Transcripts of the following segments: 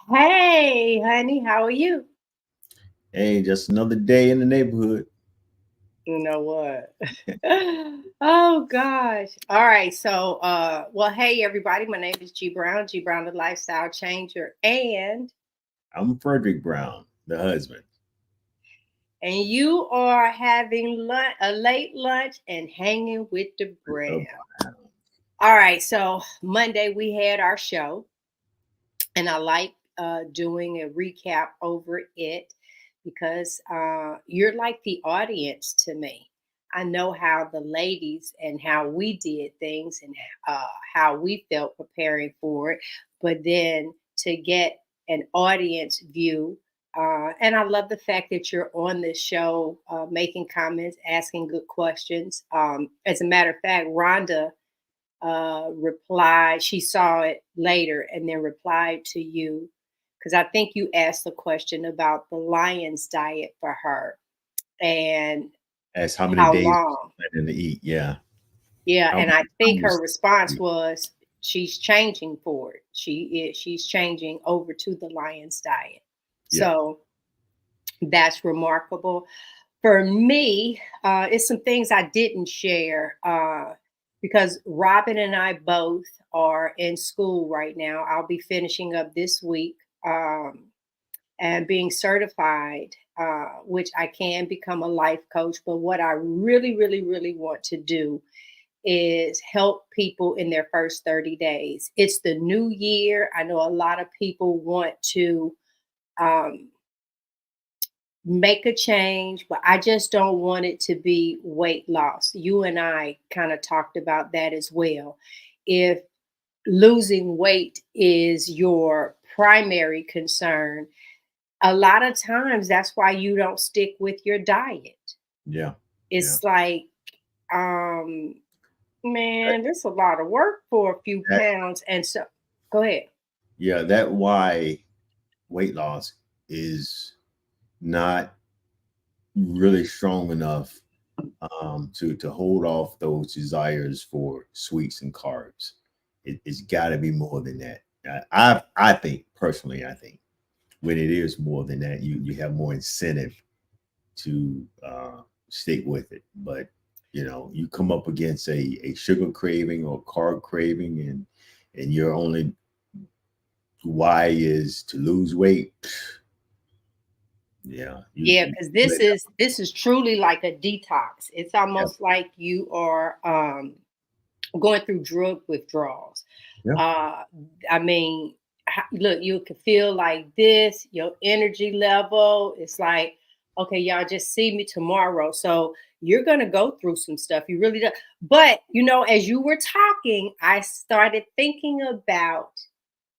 Hey, honey, how are you? Hey, just another day in the neighborhood. You know what? Oh gosh. All right. Well, hey everybody. My name is G Brown, G Brown the Lifestyle Changer, I'm Frederick Brown, the husband. and you are having a late lunch and hanging with the Uh, Brown. All right, so Monday we had our show, and I like doing a recap over it because you're like the audience to me. I know how the ladies and how we did things and how we felt preparing for it, but then to get an audience view. And I love the fact that you're on this show, making comments, asking good questions. As a matter of fact, Rhonda replied, she saw it later and then replied to you because I think you asked a question about the lion's diet for her and Ask how many how days long. planning to eat. Yeah. Yeah, How and many I think her hours? response was she's changing for it. She's changing over to the lion's diet. Yeah. So that's remarkable. For me, it's some things I didn't share because Robin and I both are in school right now. I'll be finishing up this week and being certified, which I can become a life coach. But what I really, really, really want to do is help people in their first 30 days. It's the new year. I know a lot of people want to. Um, make a change, but I just don't want it to be weight loss. You and I kind of talked about that as well. If losing weight is your primary concern, a lot of times that's why you don't stick with your diet. Yeah. Yeah. It's like, um, man, there's a lot of work for a few That, pounds. And so, go ahead. yeah, that why weight loss is not really strong enough to hold off those desires for sweets and carbs. It's got to be more than that. I think personally, I think when it is more than that, you have more incentive to stick with it. But you come up against a sugar craving or carb craving, and your only why is to lose weight. Yeah, Yeah, you because let this is truly like a detox. It's yeah, almost like you are going through drug withdrawals. yeah, Uh, I mean, look, you can feel like this, your energy level. It's like, okay, y'all just see me tomorrow. So you're going to go through some stuff. You really do. But, as you were talking, I started thinking about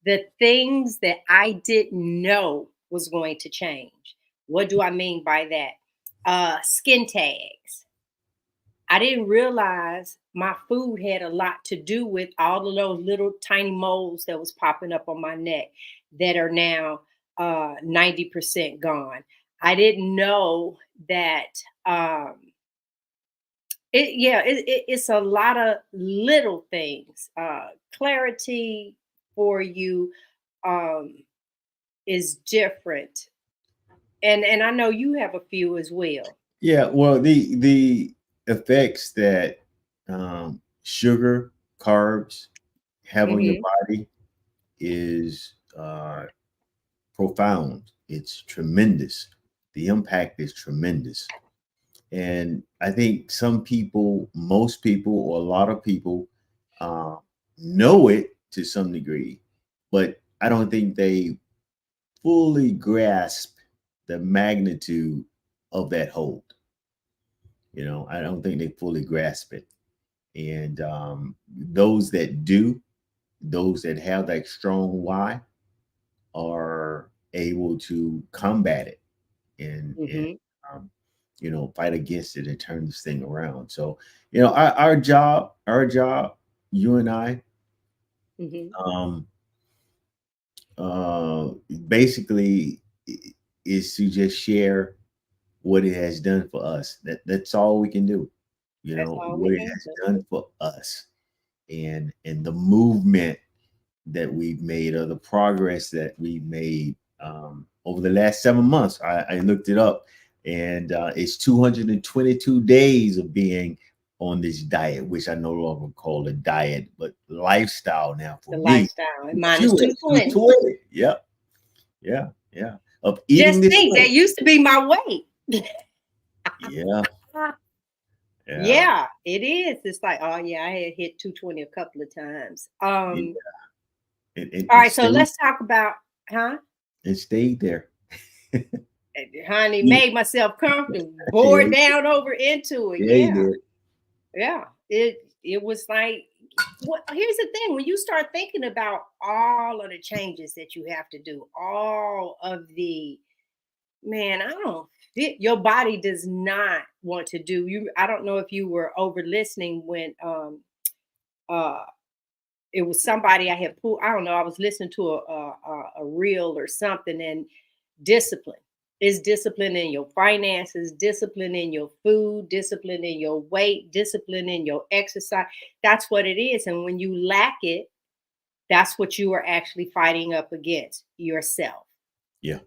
the things that I didn't know was going to change. What do I mean by that? Skin tags. I didn't realize my food had a lot to do with all of those little tiny moles that was popping up on my neck that are now 90% gone. I didn't know that it's a lot of little things. Clarity for you um, is different. And I know you have a few as well. yeah. Well, the effects that sugar, carbs have on your Hmm. body is profound. It's tremendous. The impact is tremendous. And I think some people, most people, or a lot of people uh, know it to some degree, but I don't think they fully grasp the magnitude of that hold. I don't think they fully grasp it. And those that do, those that have that strong why, are able to combat it and Hmm. um, fight against it and turn this thing around. So our job, you and I, Hmm. um, uh, basically is to just share what it has done for us. That's all we can do. That's all we What it can has do. done for us, and the movement that we've made, or the progress that we've made over the last 7 months. I looked it up, and it's 222 days of being on this diet, which I no longer call a diet, but lifestyle now for The me. lifestyle. And With mine is you, it's 220. 220. Yeah, yeah, yeah. Of eating Just this think way. that used to be my weight. Yeah, yeah, Yeah, it is. It's like, oh yeah, I had hit 220 a couple of times. yeah. It, All it right, so stayed, let's talk about, huh? it stayed there. Honey, Yeah, made myself comfortable, yeah, bored down over into it. yeah, he Yeah, did. yeah. It was like, what? Here's the thing: when you start thinking about all of the changes that you have to do, all of the, man, I don't fit. Your body does not want to do you. I don't know if you were over listening when uh it was somebody I had pulled. I don't know. I was listening to a reel or something, and discipline is discipline in your finances, discipline in your food, discipline in your weight, discipline in your exercise. That's what it is. And when you lack it, that's what you are actually fighting up against yourself. Yeah,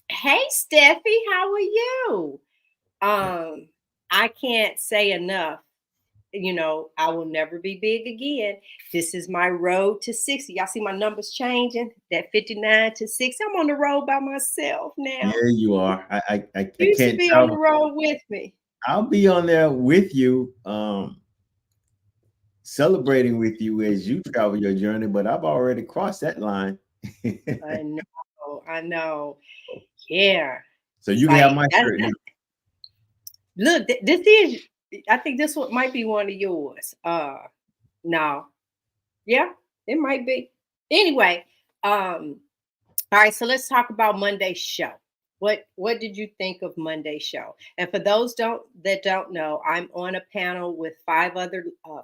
Hey, Steffi, how are you? yeah. Um, I can't say enough. I will never be big again. This is my road to 60. Y'all see my numbers changing? That 59 to 60. I'm on the road by myself now. Yeah, you are. I You used to can't be on the tell. road with me. I'll be on there with you, celebrating with you as you travel your journey, but I've already crossed that line. I know. I know. Yeah. So It's you can have like my that. shirt now. Look, this is. I think this one might be one of yours. No. Yeah, it might be. Anyway, all right, so let's talk about Monday's show. What did you think of Monday's show? And for those that don't know, I'm on a panel with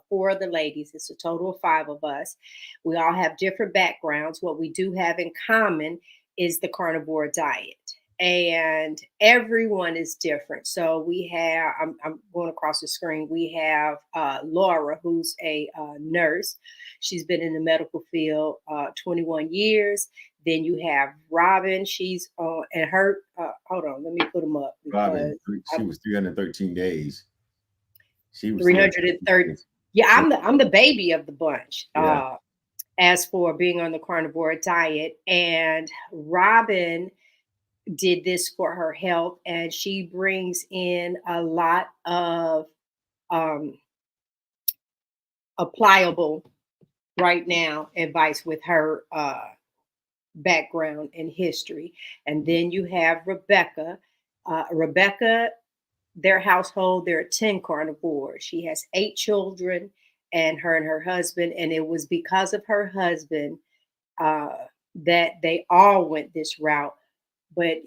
four other ladies. It's a total of five of us. We all have different backgrounds. What we do have in common is the carnivore diet. And everyone is different. So I'm going across the screen. We have Laura, who's a nurse. She's been in the medical field 21 years. Then you have Robin. She's and her. Hold on, let me put them up Robin, because she was 313 days. She was 313 330. days. Yeah, Yeah, I'm the baby of the bunch. yeah. As for being on the carnivore diet, and Robin did this for her health, and she brings in a lot of um, applicable right now advice with her background and history. And then you have Rebecca. Rebecca, their household, there are 10 carnivores. She has 8 children, and her husband. And it was because of her husband uh, that they all went this route. But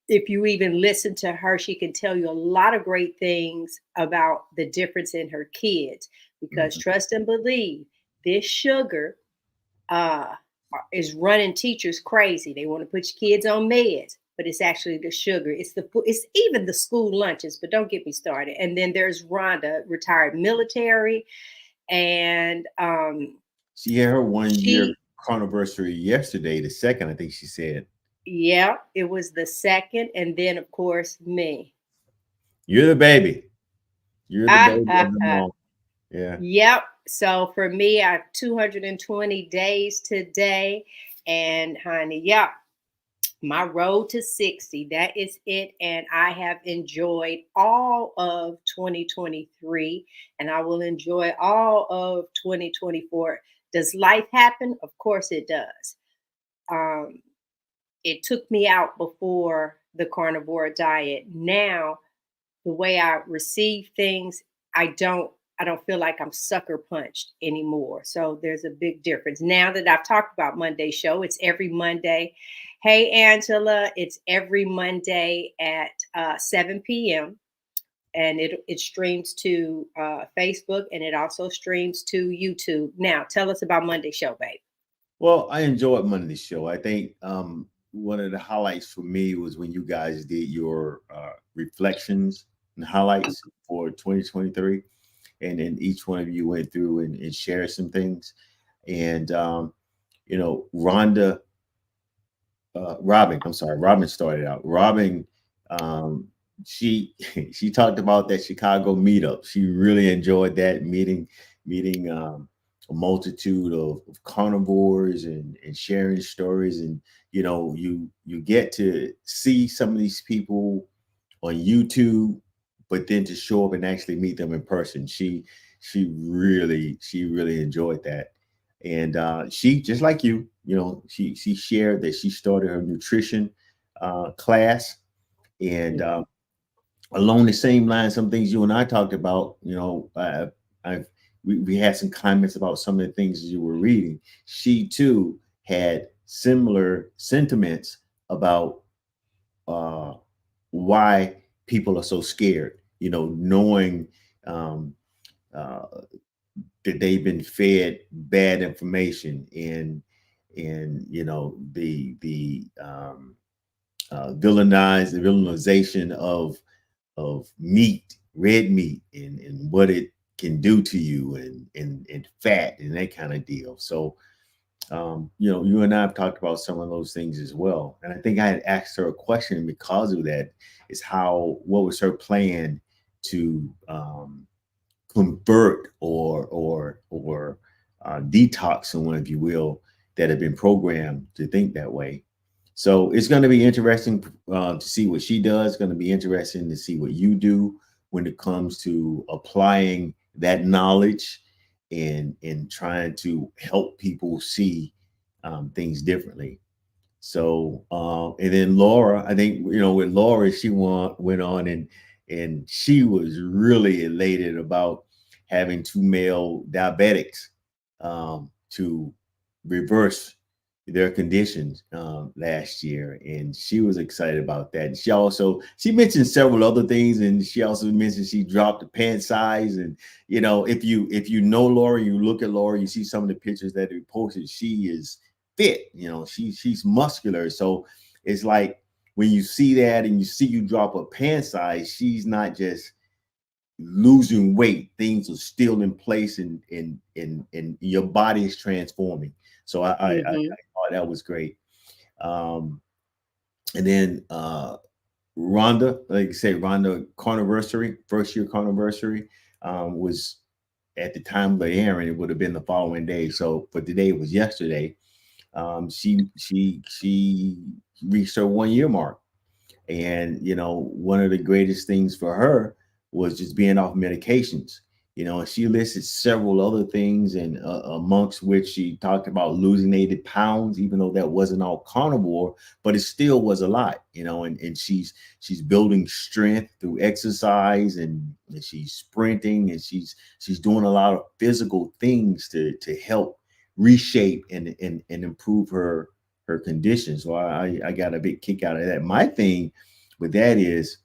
if you even listen to her, she can tell you a lot of great things about the difference in her kids. Because Mhm. trust and believe, this sugar uh, is running teachers crazy. They want to put your kids on meds, but it's actually the sugar. It's even the school lunches. But don't get me started. And then there's Rhonda, retired military, and She had her 1 year she, anniversary yesterday, the second, I think she said. yeah, it was the second, and then of course me. You're the baby. You're the Ah, baby of ah, them ah. all. Yeah. Yep. So for me, I have 220 days today, and honey, yep, my road to 60, that is it. And I have enjoyed all of 2023, and I will enjoy all of 2024. Does life happen? Of course it does. um, it took me out before the carnivore diet. Now the way I receive things, I don't I don't feel like I'm sucker punched anymore. So there's a big difference. Now that I've talked about Monday show, it's every Monday. Hey Angela, it's every Monday at 7 p.m. and it streams to Facebook, and it also streams to YouTube. Now tell us about Monday show, babe. Well, I enjoyed Monday's show. I think one of the highlights for me was when you guys did your reflections and highlights for 2023. And then each one of you went through and shared some things. And Rhonda, Robin, I'm sorry, Robin started out. Robin, um, she she talked about that Chicago meetup. She really enjoyed that meeting a multitude of carnivores and sharing stories. And you get to see some of these people on YouTube, but then to show up and actually meet them in person. She really enjoyed that. And she, just like she shared that she started her nutrition class. And Mhm. along the same line, some things you and I talked about, I've we had some comments about some of the things you were reading. She too had similar sentiments about uh, why people are so scared. Knowing um, uh, that they've been fed bad information, and the villainization of meat, red meat, and what it can do to you, and fat and that kind of deal. So you and I have talked about some of those things as well. And I think I had asked her a question because of that, is what was her plan to convert or detox someone, if you will, that have been programmed to think that way. So it's going to be interesting to see what she does. It's going to be interesting to see what you do when it comes to applying that knowledge and trying to help people see things differently. So, and then Laura, I think, with Laura, she went on and she was really elated about having two male diabetics to reverse their conditions last year, and she was excited about that. And she mentioned several other things, and she also mentioned she dropped the pant size. And if you know Laura, you look at Laura, you see some of the pictures that they posted. She is fit. She's muscular. So it's like when you see that and you see you drop a pant size, she's not just losing weight. Things are still in place, and your body is transforming. So I Mhm. thought that was great. Um, and then Rhonda, like you say, Rhonda carniversary, first year carniversary, was at the time of the airing, it would have been the following day. So, but today was yesterday. She reached her 1 year mark. And one of the greatest things for her was just being off medications. And she listed several other things, and amongst which she talked about losing 80 pounds, even though that wasn't all carnivore, but it still was a lot. And she's building strength through exercise, and she's sprinting, and she's doing a lot of physical things to help reshape and improve her condition. So I got a big kick out of that. My thing with that is,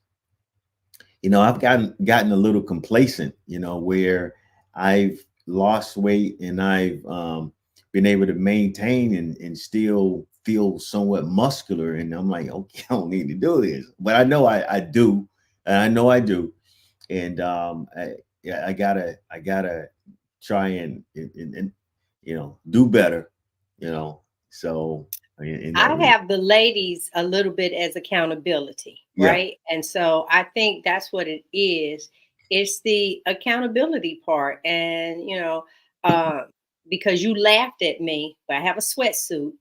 I've gotten a little complacent, where I've lost weight, and I've been able to maintain and still feel somewhat muscular. And I'm like, okay, I don't need to do this, but I know I do, and I know I do. And yeah, I gotta try and do better, you know. So in that I regard, have the ladies a little bit as accountability, yeah. right? And so I think that's what it is. It's the accountability part. And, uh, because you laughed at me, but I have a sweatsuit.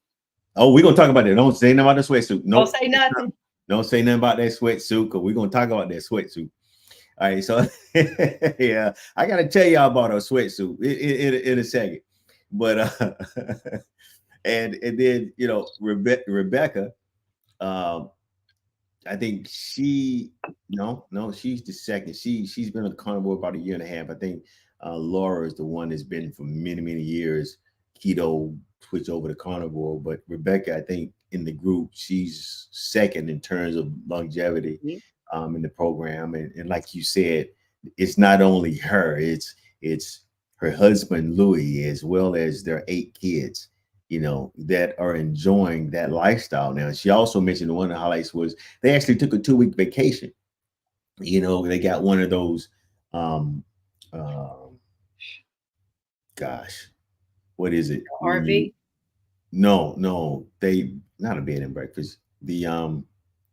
Oh, we're gonna talk about that. Don't say nothing about the sweatsuit. Don't Nope. say nothing. Don't say nothing about that sweatsuit, because we're gonna talk about that sweatsuit. All right, so yeah, I gotta tell y'all about our sweatsuit in a second. But and then Rebecca, um, I think no, she's the second. She's been a carnivore about a year and a half. I think Laura is the one that's been for many years keto, switch over to carnivore. But Rebecca, I think in the group, she's second in terms of longevity Mhm. in the program. And like you said, it's not only her; it's her husband Louis, as well as their 8 kids, that are enjoying that lifestyle now. She also mentioned one of the highlights was they actually took a 2 week vacation. They got one of those, um, uh, gosh, what is it? When you RV. No, they not a bed and breakfast. The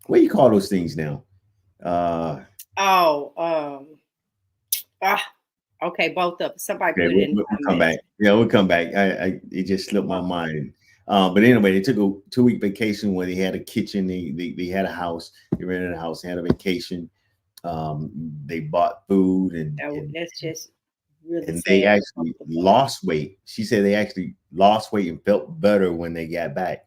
what do you call those things now? Uh, Oh, ah, okay, both of them. Somebody okay, put it in the we'll come comments. back. Yeah, we'll come back. I it just slipped my Oh, mind. But anyway, they took a 2 week vacation where they had a kitchen. They had a house. They rented a house, had a vacation. They bought food that's just really and they sad for both actually of them. lost weight. She said they actually lost weight and felt better when they got back.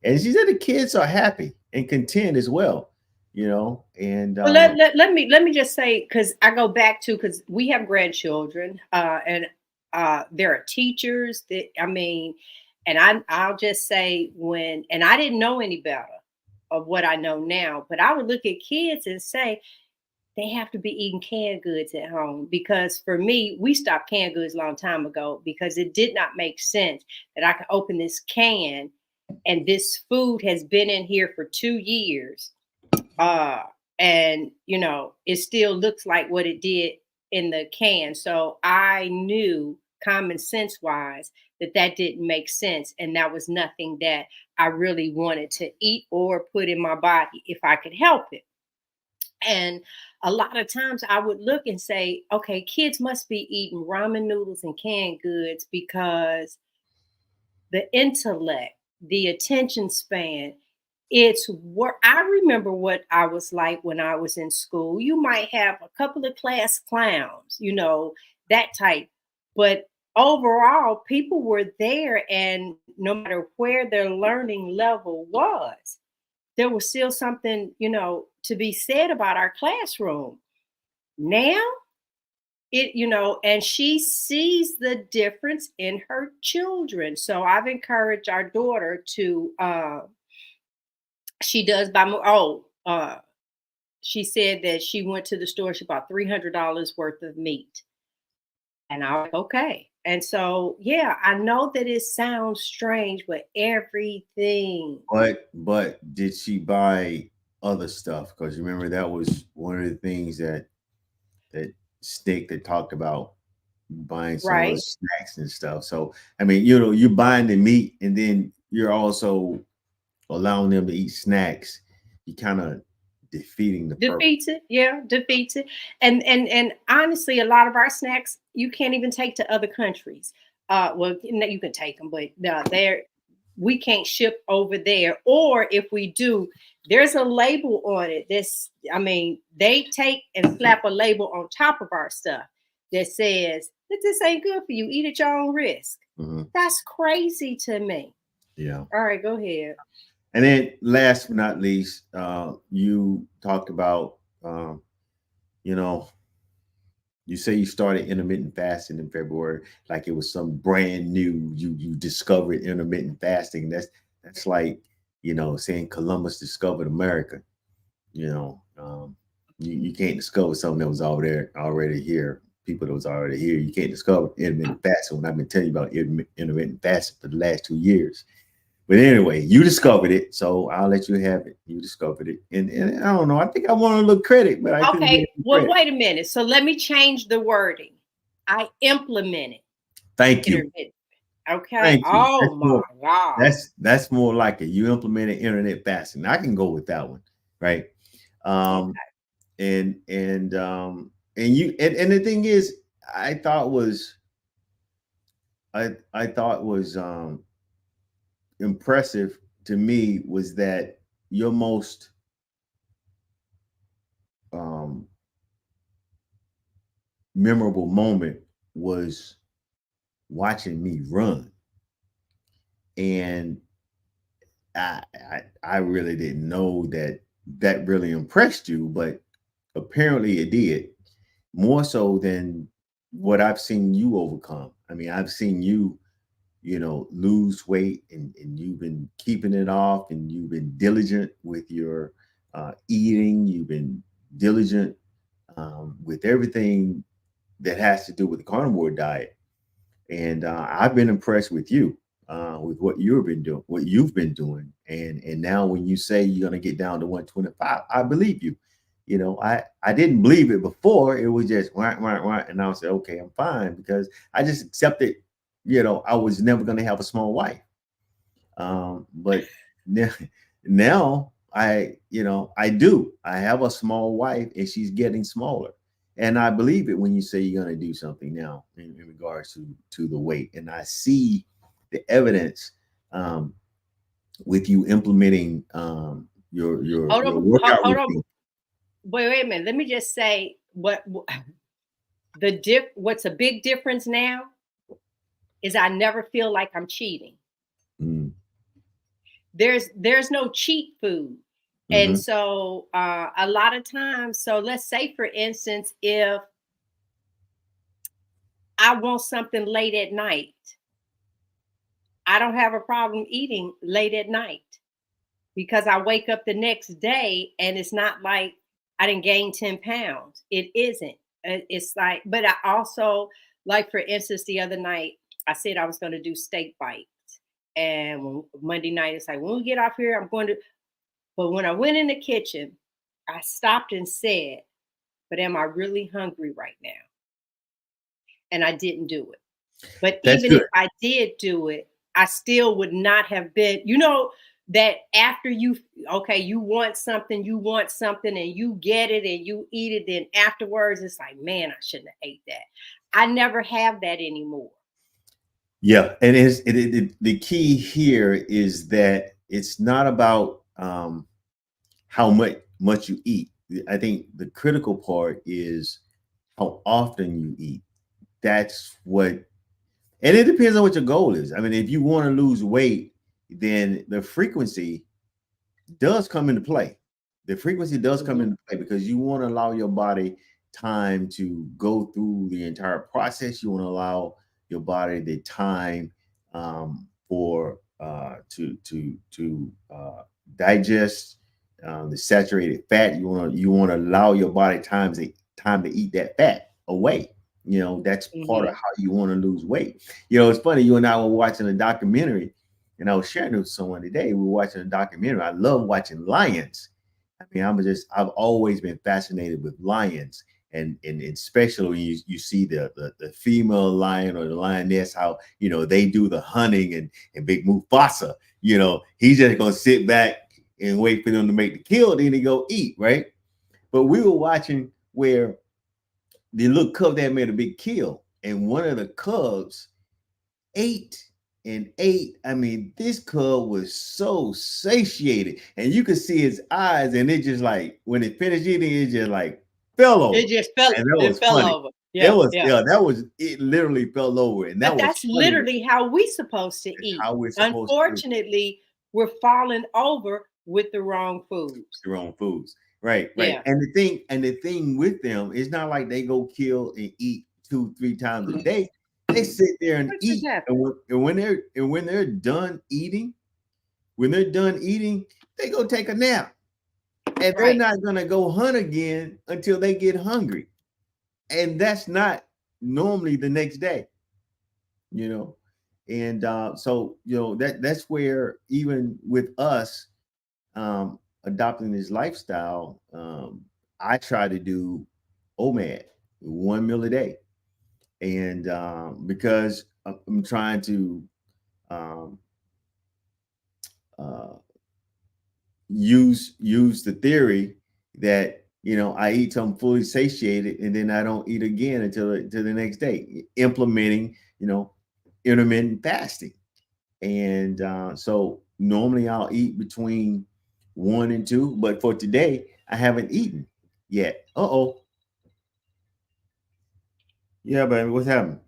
And she said the kids are happy and content as well, you know. And Well, let me just say, because I go back to, because we have grandchildren, and there are teachers that, I mean, and I'll just say, when, and I didn't know any better of what I know now, but I would look at kids and say they have to be eating canned goods at home, because for me, we stopped canned goods a long time ago, because it did not make sense that I could open this can and this food has been in here for 2 years, uh and it still looks like what it did in the can. So I knew, common sense wise, that that didn't make sense, and that was nothing that I really wanted to eat or put in my body if I could help it. And a lot of times I would look and say, okay, kids must be eating ramen noodles and canned goods because the intellect, the attention span. It's what I remember what I was like when I was in school. You might have a couple of class clowns, that type. But overall, people were there, and no matter where their learning level was, there was still something, to be said about our classroom. Now, and she sees the difference in her children. So I've encouraged our daughter to she does buy more. She said that she went to the store, she bought $300 worth of meat, and I was like, okay. And so, yeah, I know that it sounds strange, but everything. but did she buy other stuff? Because remember that was one of the things that Stick that talked about buying some other Right. snacks and stuff. So I mean, you know, you're buying the meat and then you're also allowing them to eat snacks. You kind of defeating the purpose. Defeats it, yeah, defeats it. And honestly, a lot of our snacks you can't even take to other countries. Well, you can take them, but they're we can't ship over there. Or if we do, there's a label on it. I mean, they take and slap a label on top of our stuff that says that this ain't good for you. Eat at your own risk. Mhm. That's crazy to me. Yeah. All right, go ahead. And then last but not least, you talked about, you know, you say you started intermittent fasting in February, like it was some brand new. You discovered intermittent fasting. That's like, you know, saying Columbus discovered America. You know, you can't discover something that was already here. People that was already here. You can't discover intermittent fasting. When I've been telling you about intermittent fasting for the last 2 years. But anyway, you discovered it, so I'll let you have it. You discovered it, and I don't know. I think I wanted a little credit, but I couldn't get Okay, any well, credit. wait a minute. So let me change the wording. I implemented Thank you, intermittent. Okay. thank you. Oh my God. That's more like it. You implemented internet fasting. I can go with that one, right? Um, Okay. and you and the thing is, I thought was I thought was impressive to me was that your most um memorable moment was watching me run. And I really didn't know that that really impressed you, but apparently it did more so than what I've seen you overcome. I mean, I've seen you, you know, lose weight and you've been keeping it off and you've been diligent with your eating. You've been diligent with everything that has to do with the carnivore diet. And I've been impressed with what what you've been doing, and now when you say you're going to get down to 125, I believe you. You know, I didn't believe it before. It was just wah, and I would say, okay, I'm fine because I just accepted. You know, I was never going to have a small wife. But now, now I do. I have a small wife, and she's getting smaller. And I believe it when you say you're going to do something now in regards to the weight. And I see the evidence um, with you implementing your workout Hold on. routine. Wait a minute. Let me just say what's a big difference now is I never feel like I'm cheating. Mm, There's no cheat food. And mhm, so a lot of times, so let's say for instance, if I want something late at night, I don't have a problem eating late at night because I wake up the next day and it's not like I didn't gain 10 pounds. It isn't. It's like, but I also, like for instance, the other night, I said I was going to do steak bites. And Monday night, it's like, when we get off here, I'm going to, but when I went in the kitchen, I stopped and said, but am I really hungry right now? And I didn't do it. But that's even good. if I did do it, I still would not have been, that after okay, you want something, and you get it and you eat it, then afterwards it's like, man, I shouldn't have ate that. I never have that anymore. Yeah, and the key here is that it's not about how much you eat. I think the critical part is how often you eat. That's what, and it depends on what your goal is. I mean, if you want to lose weight, then the frequency does come into play. The frequency does come Mhm. into play because you want to allow your body time to go through the entire process. You want to allow your body the time for to digest the saturated fat. You want to allow your body time to eat that fat away. That's part of Mhm. how you want to lose weight. It's funny. You and I were watching a documentary, and I was sharing it with someone today. We were watching a documentary. I love watching lions. I mean, I've always been fascinated with lions, and especially when you see the female lion or the lioness, how they do the hunting, and Big Mufasa, he's just gonna sit back and wait for them to make the kill, then he go eat, right? But we were watching where the little cub that made a big kill, and one of the cubs ate and ate. I mean, this cub was so satiated, and you could see his eyes, and it just like when it finished eating, it just like fell over, It just fell. and that It was fell funny. over. Yeah, yeah. That was it. Literally fell over, and that But was that's funny. literally how we supposed to It's eat. how we're supposed to do Unfortunately, we're falling over with the wrong foods. their own foods, right? Right. Yeah. And the thing with them, it's not like they go kill and eat 2-3 times a day. They sit there and What's eat, that? and when they're done eating. When they're done eating, they go take a nap. And they're Right. not going to go hunt again until they get hungry. And that's not normally the next day, you know. And so, that's where even with us adopting this lifestyle, I try to do OMAD, 1 meal a day. And because I'm trying to um, uh, use the theory that I eat till I'm fully satiated, and then I don't eat again until the next day, implementing intermittent fasting. And so normally I'll eat between 1 and 2, but for today I haven't eaten yet. Uh-oh. Yeah, baby, what's happening?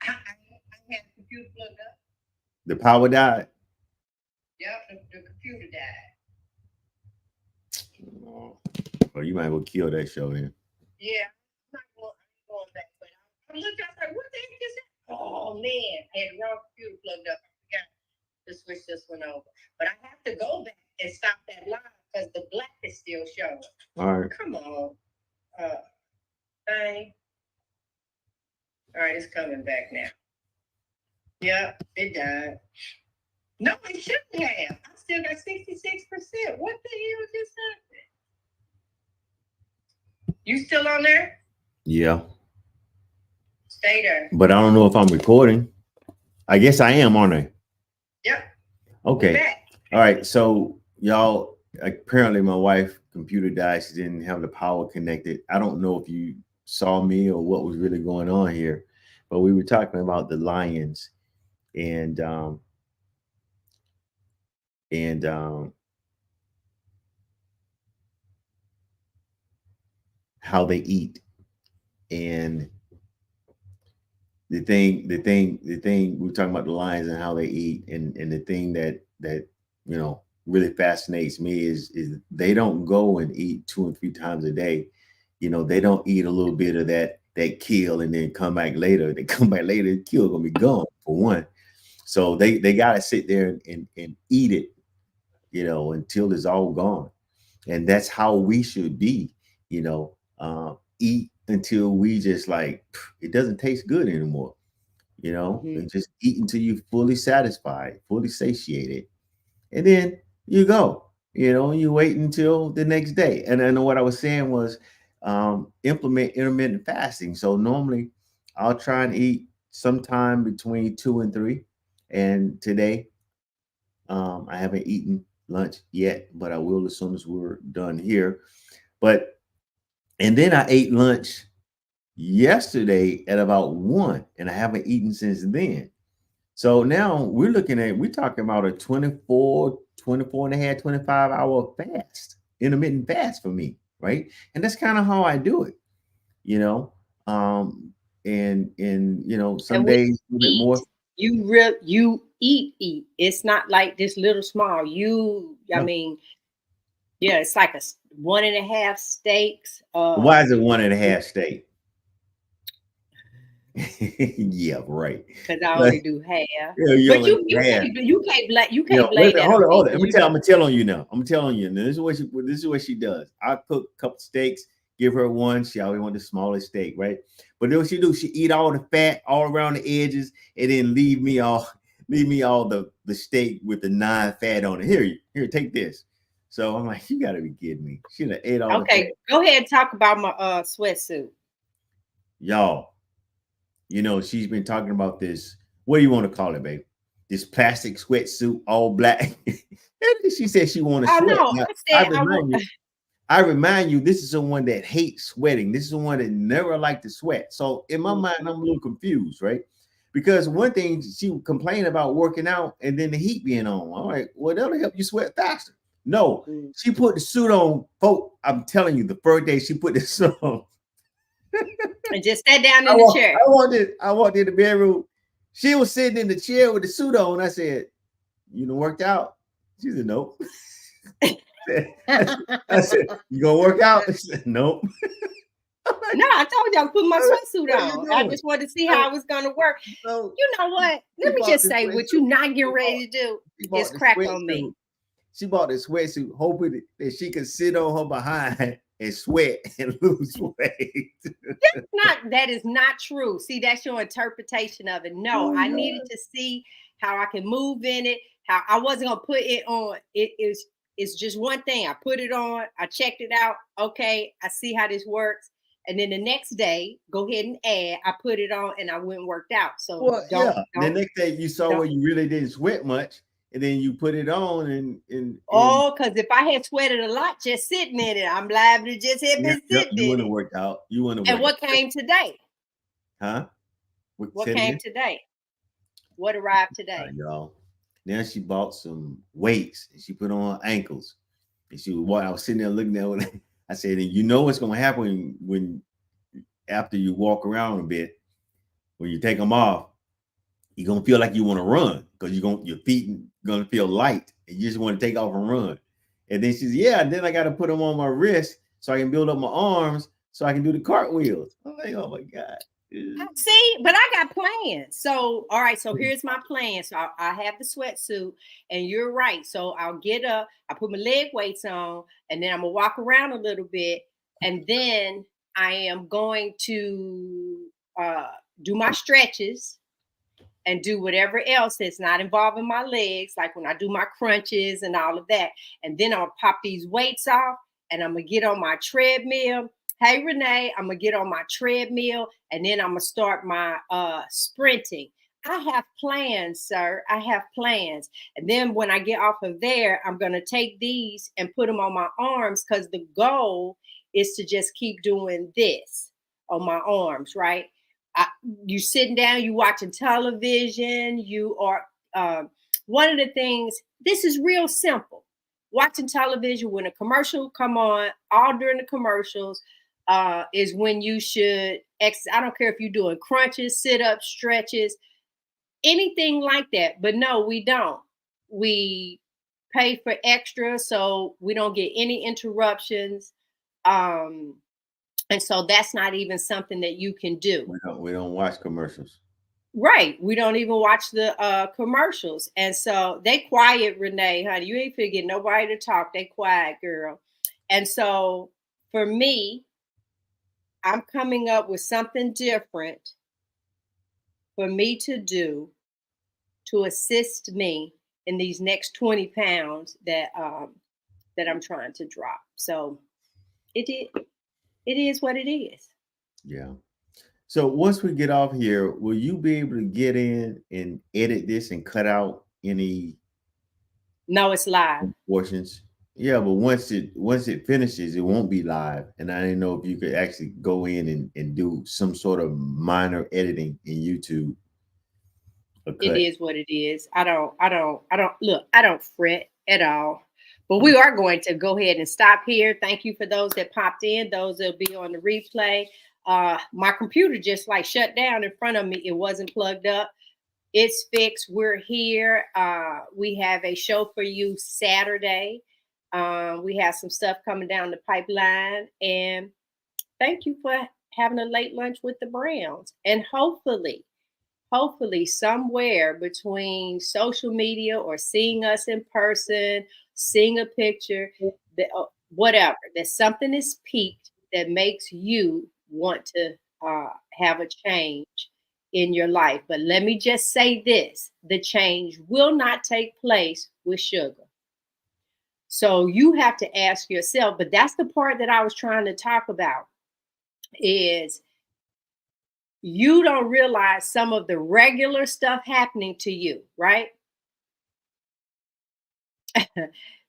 I had the computer plugged up. The power died. Yeah, the computer died. Oh, well, you might as well kill that show then. Yeah, I'm going back. But I looked, I was like, what the heck is that? Oh man, I had the wrong computer plugged up. I forgot to switch this one over. But I have to go back and stop that live because the black is still showing. All right. Come on. Thing. All right, it's coming back now. Yeah, it died. No, it shouldn't have. I still got 66%. What the hell just happened? You still on there? Yeah. Stay there. But I don't know if I'm recording. I guess I am, aren't I? We Okay. back. All right. So y'all, apparently my wife computer died. She didn't have the power connected. I don't know if you saw me or what was really going on here, but we were talking about the lions and and how they eat. And the thing we're talking about the lions and how they eat, and the thing that really fascinates me is they don't go and eat 2 and 3 times a day. They don't eat a little bit of that kill and then come back later. They come back later, the kill gonna be gone for one. So they gotta sit there and eat it, until it's all gone. And that's how we should be, eat until we just like it doesn't taste good anymore, Mhm. and just eat until you're fully satisfied, fully satiated. And then you go, you wait until the next day. And I know what I was saying was implement intermittent fasting. So normally I'll try and eat sometime between 2 and 3. And today, I haven't eaten lunch yet, but I will as soon as we're done here. But and then I ate lunch yesterday at about 1, and I haven't eaten since then. So now we're talking about a 24 and a half, 25 hour fast, intermittent fast for me, right? And that's kind of how I do it, you know. Um, and some And we days a little bit eat. more. You eat. It's not like this little small. I No. mean, yeah, it's like one and a half steaks. Why is it 1.5 steak? Yeah, right. Because I But only do half. you But only you do you half. can't you can't Wait a blame minute, that hold on on, me hold on. because you I'm gonna tell on you now. I'm telling you. Now, this is what she does. I cook a couple steaks, give her one. She always want the smallest steak, right? But then what she do? She eat all the fat all around the edges, and then leave me all the steak with the non-fat on it. Here, take this. So I'm like, you got to be kidding me. She done ate all the fat, okay. Go ahead and talk about my sweatsuit. y'all. She's been talking about this. What do you want to call it, babe? This plastic sweatsuit, all black. And she said she want to Oh sweat. no, Now, I I said I want. remind you, I remind you, this is someone that hates sweating. This is someone that never liked to sweat. So in my mind, I'm a little confused, right? Because one thing she would complain about working out and then the heat being on. I'm like, well, that'll help you sweat faster. No, she put the suit on. Folk, I'm telling you, the first day she put the suit on, And just sat down I in the walked, chair. I walked in, I walked in the bedroom. She was sitting in the chair with the suit on. I said, "You done worked out?" She said, "Nope." I said, "You gonna work out?" She said, "Nope." I'm like, No, I told you I put my sweatsuit "What are you on. I doing?" just wanted to see So, how it was going to work. so You know what? she Let me bought just this say what you sweatsuit. not getting She bought, ready to do she is bought the crack on me. sweatsuit. She bought the sweatsuit, hoping that she could sit on her behind and sweat and lose weight. That is not true. See, that's your interpretation of it. No, Oh I needed God. to see how I can move in it. How I wasn't gonna put it on. It's just one thing. I put it on. I checked it out. Okay, I see how this works. And then the next day, go ahead and add. I put it on and I went and worked out. So Well, don't yeah. The don't next day you saw don't. where you really didn't sweat much, and then you put it on and Oh, because if I had sweated a lot just sitting in it, I'm liable to just have yeah, been yep, sitting you in wouldn't have it. worked out. You wouldn't have And worked what out. came today? Huh? What Say it came again. today? What arrived All right, today? y'all. Now she bought some weights and she put on her ankles. And she was I was sitting there looking at her. I said, and you know what's gonna happen when after you walk around a bit, when you take them off, you're gonna feel like you want to run because your feet gonna feel light and you just want to take off and run. And then she's, yeah, and then I gotta put them on my wrist so I can build up my arms so I can do the cartwheels. I'm like, oh my God. See, but I got plans. So, all right. So here's my plan. So I have the sweatsuit, and you're right. So I'll get up, I put my leg weights on, and then I'm gonna walk around a little bit, and then I am going to do my stretches and do whatever else that's not involving my legs, like when I do my crunches and all of that. And then I'll pop these weights off and I'm gonna get on my treadmill. Hey Renee, I'm gonna get on my treadmill and then I'm gonna start my sprinting. I have plans, sir. I have plans. And then when I get off of there, I'm going to take these and put them on my arms because the goal is to just keep doing this on my arms, right? I, you sitting down, you watching television, you are one of the things, this is real simple. Watching television when a commercial come on, all during the commercials, is when you should exercise. I don't care if you're doing crunches, sit-ups, stretches, anything like that. But no, we don't. We pay for extra so we don't get any interruptions. Um, and so that's not even something that you can do. We don't watch commercials. Right. We don't even watch the commercials. And so they quiet, Renee, honey. You ain't finna get nobody to talk. They quiet, girl. And so for me, I'm coming up with something different for me to do to assist me in these next 20 pounds that I'm trying to drop. So it is what it is. Yeah. So once we get off here, will you be able to get in and edit this and cut out any No, it's live. portions? Yeah, but once it finishes, it won't be live. And I didn't know if you could actually go in and do some sort of minor editing in YouTube or It cut. is what it is. I don't look, I don't fret at all. But we are going to go ahead and stop here. Thank you for those that popped in, those that'll be on the replay. My computer just like shut down in front of me. It wasn't plugged up. It's fixed. We're here. We have a show for you Saturday. We have some stuff coming down the pipeline. And thank you for having a late lunch with the Browns. And hopefully somewhere between social media or seeing us in person, seeing a picture, that, whatever, that something is peaked that makes you want to have a change in your life. But let me just say this, the change will not take place with sugar. So you have to ask yourself, but that's the part that I was trying to talk about is you don't realize some of the regular stuff happening to you, right?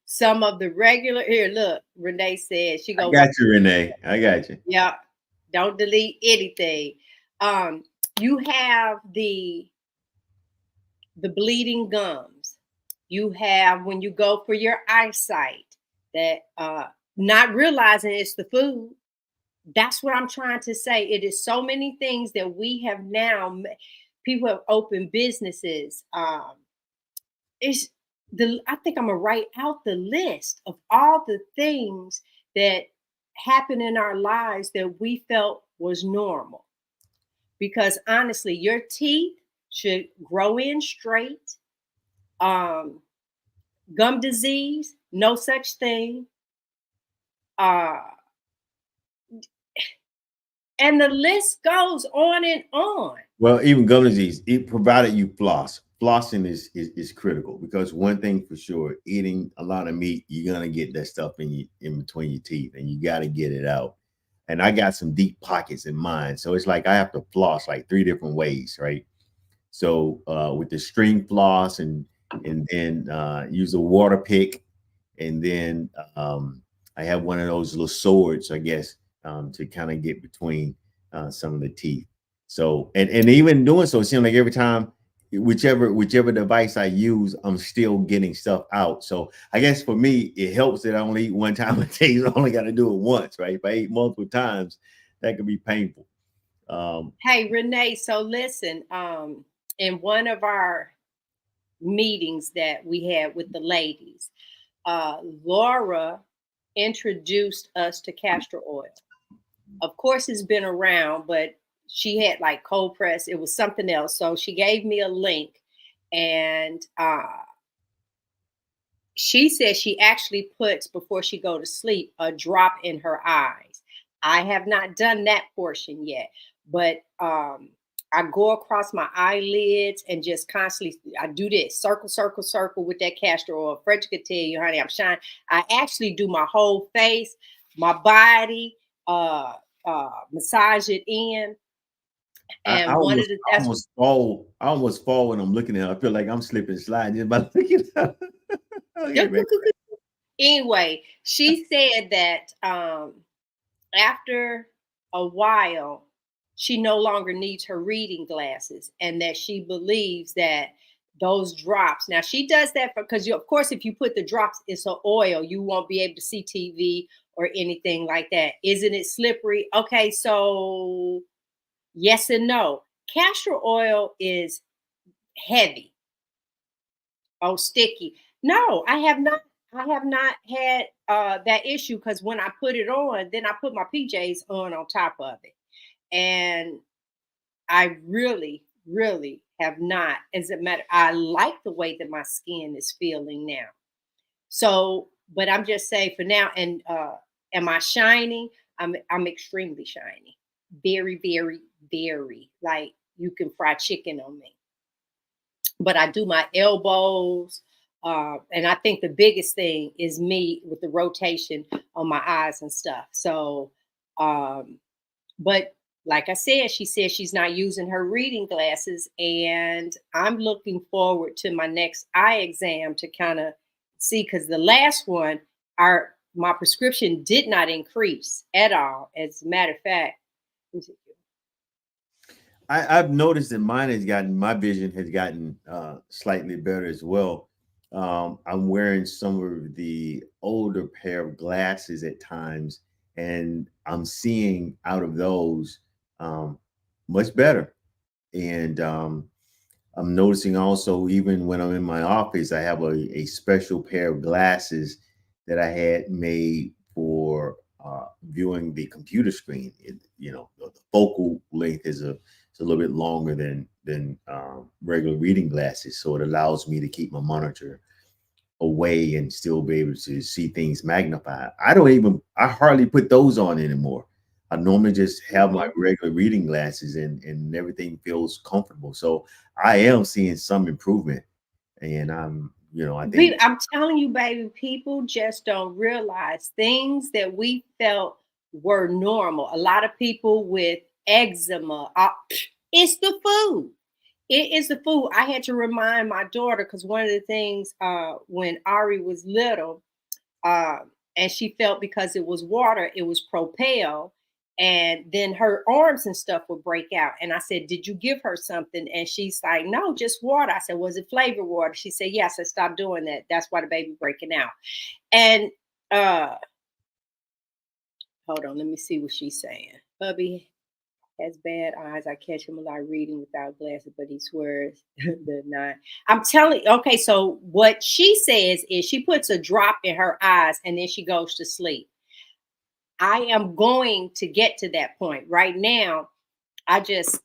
Some of the regular here, look, Renee said she I go got work. you, Renee. I got you. Yeah, don't delete anything. Um, you have the bleeding gums. You have when you go for your eyesight that not realizing it's the food. That's what I'm trying to say. It is so many things that we have now. People have opened businesses. It's the. I think I'm gonna write out the list of all the things that happen in our lives that we felt was normal. Because honestly, your teeth should grow in straight. Um, Gum disease, no such thing. Uh, and the list goes on and on. Well, even gum disease, it provided you floss. Flossing is critical because one thing for sure, eating a lot of meat, you're gonna get that stuff in between your teeth, and you got to get it out. And I got some deep pockets in mine, so it's like I have to floss like three different ways, right? So with the string floss and then use a water pick, and then I have one of those little swords, I guess, to kind of get between some of the teeth. So and even doing so, it seems like every time, whichever device I use, I'm still getting stuff out. So I guess for me, it helps that I only eat one time a day. I only got to do it once, right? If I eat multiple times, that could be painful. Hey, Renee, so listen, in one of our meetings that we had with the ladies, Laura introduced us to castor oil. Of course, it's been around, but she had like cold press. It was something else. So she gave me a link, and she said she actually puts before she go to sleep a drop in her eyes. I have not done that portion yet, but I go across my eyelids and just constantly I do this circle, circle, circle with that castor oil. Fred could tell you, honey, I'm shining. I actually do my whole face, my body, massage it in, And one of the that's I almost fall when I'm looking at her. I feel like I'm slipping, sliding just by looking at her. Okay, man. anyway, she said that after a while, she no longer needs her reading glasses, and that she believes that those drops. Now she does that because of course, if you put the drops, it's an oil. You won't be able to see TV or anything like that. Isn't it slippery? Okay, so yes and no. Castor oil is heavy. Oh, sticky. No, I have not. I have not had that issue because when I put it on, then I put my PJs on top of it, and I really, really have not. As a matter, I like the way that my skin is feeling now. So, but I'm just saying for now. And am I shining? I'm extremely shiny. Very, very, very. Like you can fry chicken on me. But I do my elbows. And I think the biggest thing is me with the rotation on my eyes and stuff. So, but like I said, she says she's not using her reading glasses, and I'm looking forward to my next eye exam to kind of see because the last one, our my prescription did not increase at all. As a matter of fact, I've noticed that my vision has gotten slightly better as well. I'm wearing some of the older pair of glasses at times, and I'm seeing out of those um, much better. And I'm noticing also, even when I'm in my office, I have a special pair of glasses that I had made for viewing the computer screen. The focal length is a little bit longer than regular reading glasses, so it allows me to keep my monitor away and still be able to see things magnified. I hardly put those on anymore. I normally just have my mhm. regular reading glasses and everything feels comfortable. So I am seeing some improvement. And I think I'm telling you, baby, people just don't realize things that we felt were normal. A lot of people with eczema, it's the food. It is the food. I had to remind my daughter because one of the things when Ari was little, uh, and she felt because it was water, it was propel, and then her arms and stuff would break out. And I said, "Did you give her something?" And she's like, "No, just water." I said, "Was it flavored water?" She said, "Yes." I said, "Stop doing that. That's why the baby breaking out." And uh, hold on, let me see what she's saying. Hubby has bad eyes. I catch him a lot reading without glasses, but he swears the nine. I'm telling. Okay, so what she says is she puts a drop in her eyes and then she goes to sleep. I am going to get to that point. Right now, I just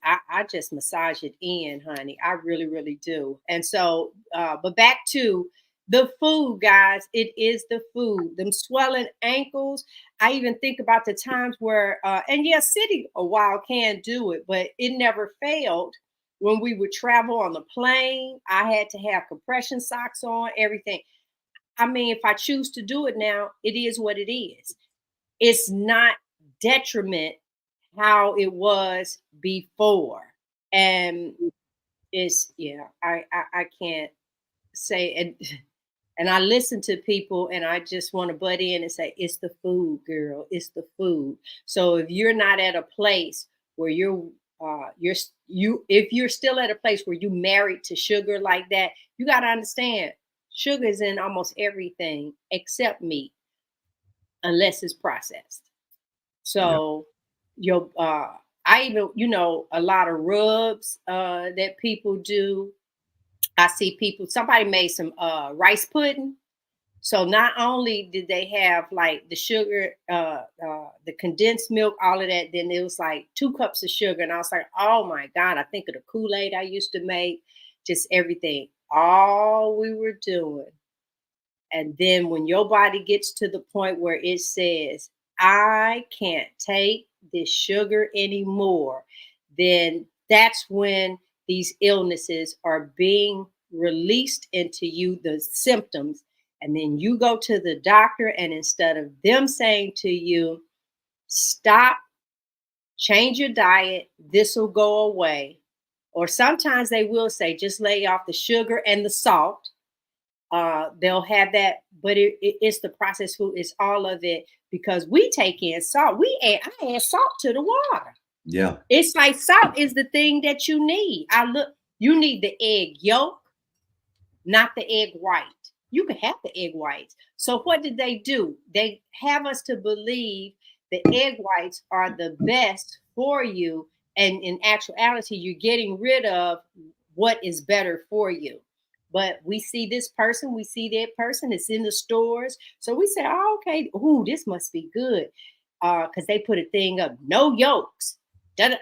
massage it in, honey. I really, really do. And so, but back to the food, guys. It is the food. Them swelling ankles. I even think about the times where, and yes, sitting a while can do it, but it never failed. When we would travel on the plane, I had to have compression socks on, everything. I mean, if I choose to do it now, it is what it is. It's not detriment how it was before. And it's yeah, I can't say and I listen to people and I just want to butt in and say it's the food, girl. It's the food. So if you're not at a place where you if you're still at a place where you married to sugar like that, you got to understand sugar is in almost everything except meat unless it's processed. yeah. So your I even a lot of rubs that people do. I see people somebody made some rice pudding. So not only did they have like the sugar, the condensed milk, all of that, then it was like 2 cups of sugar. And I was like, oh my God, I think of the Kool-Aid I used to make, just everything. All we were doing and then when your body gets to the point where it says, I can't take this sugar anymore, then that's when these illnesses are being released into you, the symptoms. And then you go to the doctor, and instead of them saying to you, stop change your diet. This will go away. Or sometimes they will say, just lay off the sugar and the salt. They'll have that, but it's the processed food. It's all of it because we take in salt. I add salt to the water. Yeah. It's like salt is the thing that you need. You need the egg yolk, not the egg white. You can have the egg whites. So what did they do? They have us to believe the egg whites are the best for you. And in actuality, you're getting rid of what is better for you. But we see this person, we see that person, it's in the stores. So we say, oh, okay, ooh, this must be good. Because they put a thing up, no yolks. Da-da.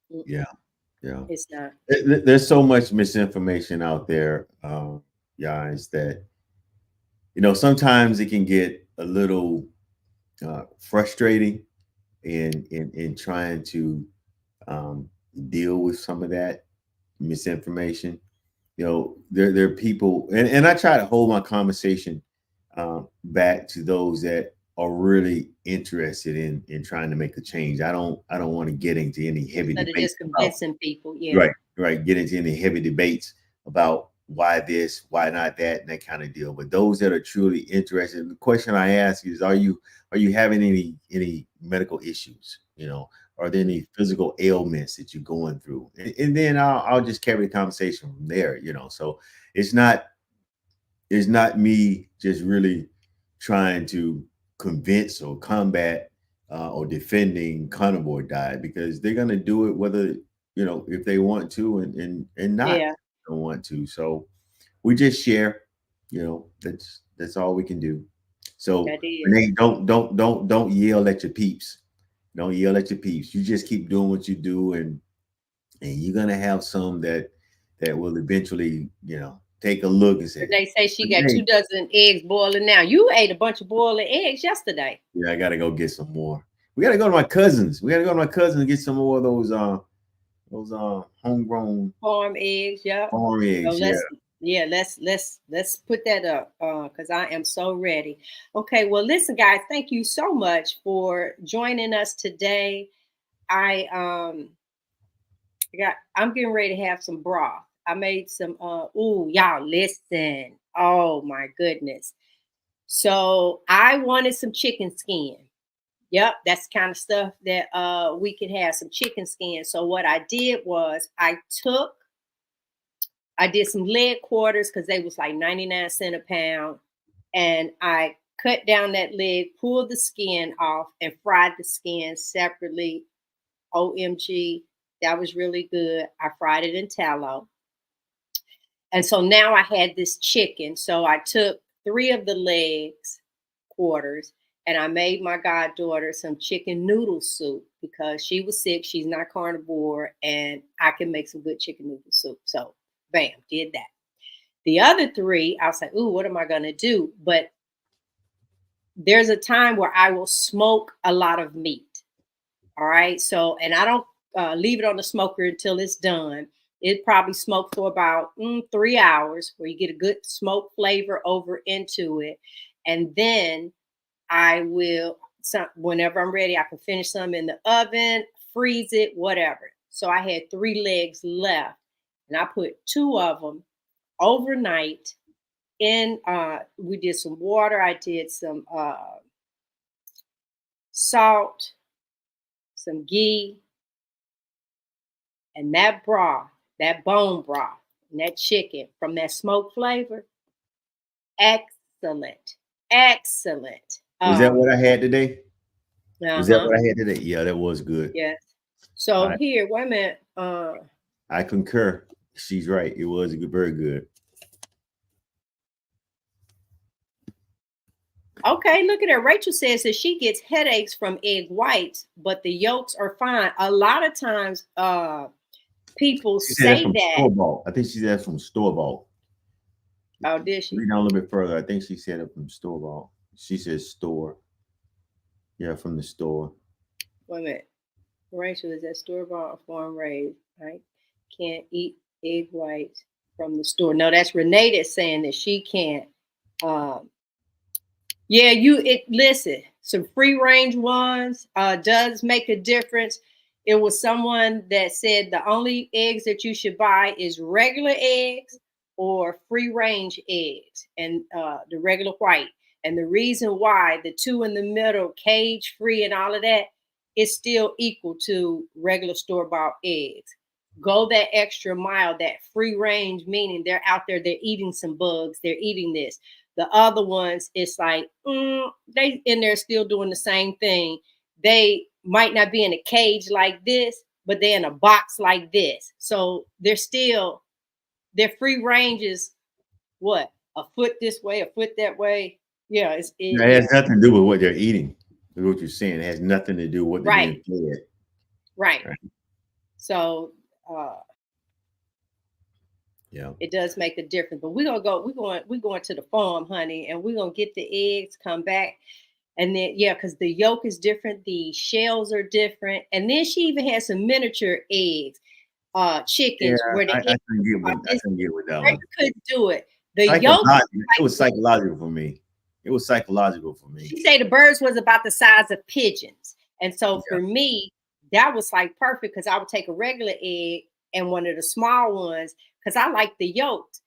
Yeah. Yeah. It's not. There's so much misinformation out there, guys, that, sometimes it can get a little frustrating in trying to deal with some of that misinformation. There are people, and I try to hold my conversation back to those that are really interested in trying to make a change. I don't want to get into any heavy Instead of debates just convincing people, yeah. right, get into any heavy debates about why this, why not that, and that kind of deal. But those that are truly interested, the question I ask is, are you having any medical issues? Are there any physical ailments that you're going through? And then I'll just carry the conversation from there. So it's not me just really trying to convince or combat or defending carnivore diet, because they're gonna do it whether if they want to and not Yeah. don't want to. So we just share. That's all we can do. So That is. Renee, don't yell at your peeps. Don't yell at your peeps. You just keep doing what you do, and you're gonna have some that will eventually, take a look and say, They say she got "Renee, 2 dozen eggs boiling now. You ate a bunch of boiling eggs yesterday. yeah, I gotta go get some more. We gotta go to my cousins. We gotta go to my cousins and get some more of those homegrown Farm eggs, yeah. farm So eggs. Yeah. let's put that up because I am so ready. Okay, well, listen, guys, thank you so much for joining us today. I'm getting ready to have some broth. I made some y'all listen. Oh my goodness. So I wanted some chicken skin. Yep, that's the kind of stuff that we could have, some chicken skin. So what I did was I did some leg quarters because they was like 99 cents a pound. And I cut down that leg, pulled the skin off, and fried the skin separately. OMG, that was really good. I fried it in tallow. And so now I had this chicken. So I took 3 of the legs quarters and I made my goddaughter some chicken noodle soup because she was sick. She's not carnivore and I can make some good chicken noodle soup. So bam, did that. The other 3, I was like, ooh, what am I going to do? But there's a time where I will smoke a lot of meat. All right. So, and I don't leave it on the smoker until it's done. It probably smoked for about 3 hours where you get a good smoke flavor over into it. And then whenever I'm ready, I can finish some in the oven, freeze it, whatever. So I had 3 legs left and I put 2 of them overnight in, we did some water. I did some salt, some ghee, and that broth, that bone broth, and that chicken from that smoke flavor, excellent, excellent. Was that what I had today? Was that Uh-huh. what I had today? Yeah, that was good. Yes. So I here, wait a minute. I concur. She's right. It was very good. Okay, look at her. Rachel says that she gets headaches from egg whites, but the yolks are fine. A lot of times, people She said that's say from that. store-bought. I think she said that's from store-bought. Oh, did she? Read down a little bit further. I think she said it from store-bought. She says store. Yeah, from the store. Wait a minute. Rachel is that store bought or farm raised. Right? Can't eat egg whites from the store. No, that's Renee that's saying that she can't. Yeah, listen. some free range ones does make a difference. It was someone that said the only eggs that you should buy is regular eggs or free range eggs and the regular white. And the reason why the two in the middle, cage free and all of that, is still equal to regular store bought eggs. Go that extra mile, that free range, meaning they're out there, they're eating some bugs, they're eating this. The other ones, it's like, they in there still doing the same thing. They might not be in a cage like this, but they're in a box like this. So they're still, their free range is what? A foot this way, a foot that way. Yeah, It has nothing to do with what they're eating. Is what you're saying. It has nothing to do with what they're right, being fed. right. Right. So Yeah. it does make a difference. But we're going to the farm, honey, and we're gonna get the eggs, come back. And then, yeah, because the yolk is different, the shells are different. And then she even has some miniature eggs, Yeah, chickens, where the I eggs couldn't get with I are couldn't get with that you one. couldn't do it. The yolk, Psychological. It was psychological for me. It was psychological for me. she say the birds was about the size of pigeons. And so Yeah. for me, that was like perfect because I would take a regular egg and one of the small ones because I like the yolks.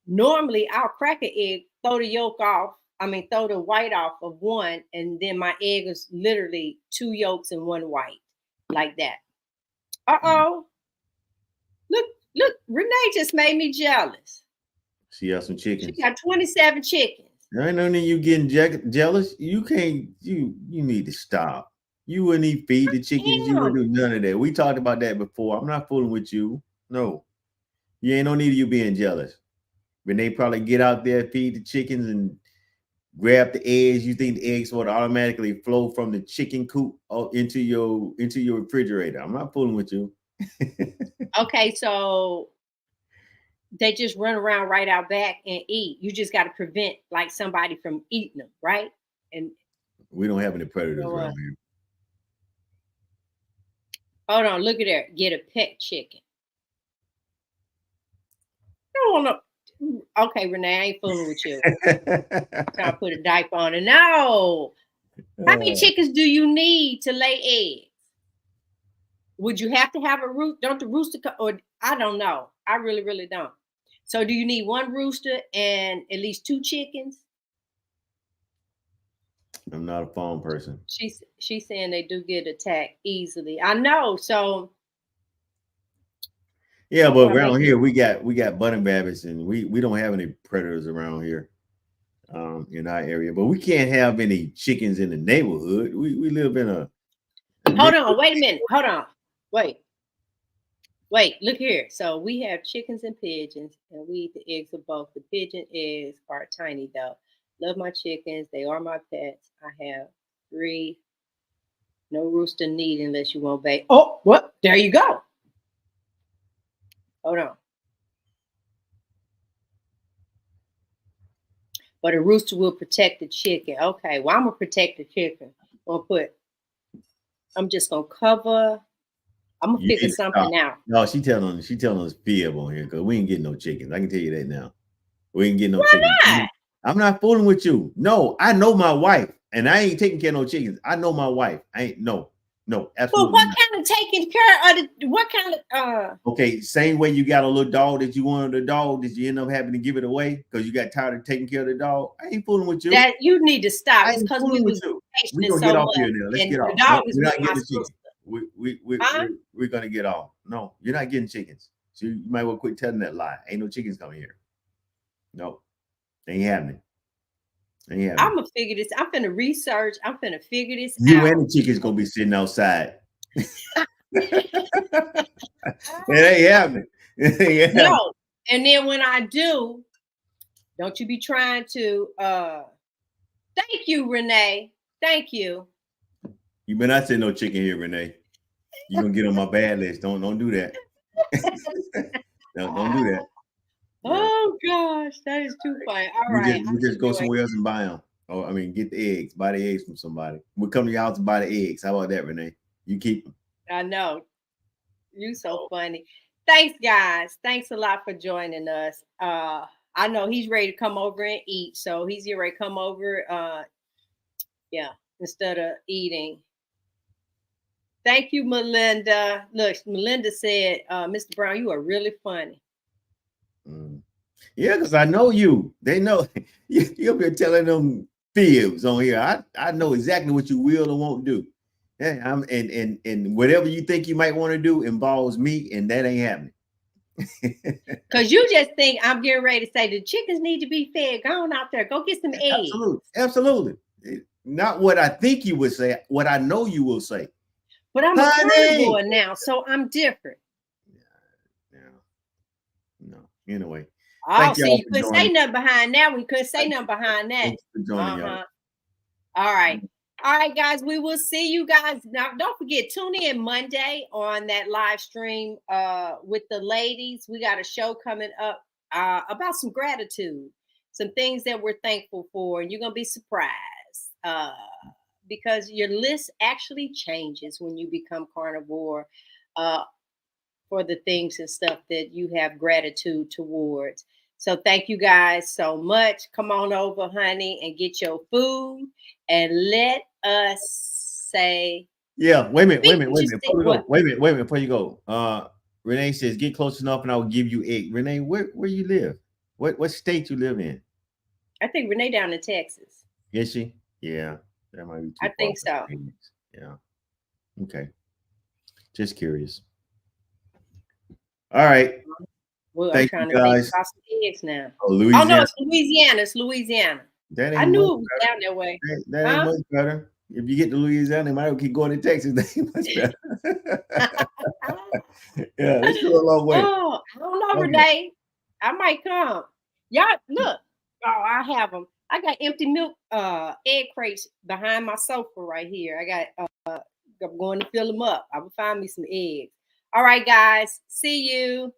Normally, I'll crack an egg, throw the yolk off. I mean, throw the white off of one, and then my egg is literally two yolks and one white, like that. Mm. Uh-oh. Look, look, Renee just made me jealous. She has some She chickens. got 27 chickens. I know that you getting jealous. You can't. You need to stop. You wouldn't even feed the chickens. You Damn. wouldn't do none of that. We talked about that before. I'm not fooling with you. No, you ain't no need of you being jealous. When they probably get out there, feed the chickens, and grab the eggs. You think the eggs would automatically flow from the chicken coop into your refrigerator. I'm not fooling with you. Okay, so they just run around right out back and eat. You just got to prevent like somebody from eating them, right? And We don't have any you predators know what? around here. Hold on, look at there. Get a pet chicken. I don't want to. Okay, Renee, I ain't fooling with you. Trying to put a diaper on it. No. How many chickens do you need to lay eggs? Would you have to have a roost? Don't the rooster or I don't know. I really, really don't. So do you need one rooster and at least two chickens? I'm not a phone person. She's saying they do get attacked easily. I know. So Yeah, I'm but gonna around make here it. we got bunny rabbits, and we don't have any predators around here in our area. But we can't have any chickens in the neighborhood. We live in a Hold neighborhood. on, wait a minute. Hold on. Wait. Wait, look here. So we have chickens and pigeons, and we eat the eggs of both. The pigeon eggs are tiny though. Love my chickens. They are my pets. I have three. No rooster need unless you want bake. Oh, what? There you go. Hold on. But a rooster will protect the chicken. Okay, well, I'm gonna protect the chicken. I'm just gonna cover. I'm gonna You figure need to stop. something out. No, she telling us fib on here because we ain't getting no chickens. I can tell you that now. We ain't getting no Why chickens. not? I'm not fooling with you. No, I know my wife, and I ain't taking care of no chickens. I know my wife. I ain't no, Well, absolutely what not. kind of taking care of the what kind of Okay, same way you got a little dog that you wanted a dog that you end up having to give it away because you got tired of taking care of the dog. I ain't fooling with you. that you need to stop? I It's ain't because we fooling with was you. We're vacationing gonna get so off here much, now. Let's and get the off. dog No, is you're with not my getting a chicken. sister. Huh? We're gonna get off. No, you're not getting chickens. So you might well quit telling that lie. Ain't no chickens coming here. No, ain't happening. Ain't I'm happening. gonna figure this. I'm gonna research. I'm gonna figure this You and out. the chickens gonna be sitting outside. It ain't happening. It ain't happening. No, and then when I do, don't you be trying to. Thank you, Renee. Thank you. You better not say no chicken here, Renee. You're gonna get on my bad list. Don't do that. Don't do that. Yeah. Oh gosh, that is too funny. All We right, just I we just see go you. somewhere else and buy them. Oh, I mean, get the eggs. Buy the eggs from somebody. We'll come to your house and buy the eggs. How about that, Renee? You keep them. I know you so Oh, funny. Thanks, guys. Thanks a lot for joining us. I know he's ready to come over and eat, so he's getting ready to come over. Yeah. instead of eating. Thank you, Melinda. Look, Melinda said, Mr. Brown, you are really funny. Mm. Yeah, because I know you. They know you'll be telling them fibs on here. I know exactly what you will and won't do. Yeah, and whatever you think you might want to do involves me, and that ain't happening. Because you just think I'm getting ready to say the chickens need to be fed. Go on out there, go get some eggs. Absolutely, absolutely. Not what I think you would say, what I know you will say. But I'm a carnivore now, so I'm different. Yeah. No. Anyway. Oh, see, you couldn't say nothing behind that. We couldn't say nothing behind that. Thanks for joining, y'all. All right. All right, guys. We will see you guys. Now, don't forget, tune in Monday on that live stream with the ladies. We got a show coming up about some gratitude, some things that we're thankful for, and you're gonna be surprised because your list actually changes when you become carnivore for the things and stuff that you have gratitude towards. So thank you guys so much. Come on over, honey, and get your food. And let us say, yeah, wait a minute. Wait a minute before you go. Renee says, get close enough and I will give you egg. Renee, where you live? What state you live in? I think Renee down in Texas. Is she? Yeah, that might be too I think so. Yeah. Okay. Just curious. All right. Well, thank I'm trying you to guys. think about some eggs now. Oh, Louisiana. Oh no, it's Louisiana. It's Louisiana. I knew it was down that way. That ain't much better. If you get to Louisiana, they might keep going to Texas. That ain't much better. Yeah, it's still a long way. Oh, I don't know, okay. Renee. I might come. Y'all, look. Oh, I have them. I got empty milk egg crates behind my sofa right here. I got I'm going to fill them up. I will find me some eggs. All right, guys. See you.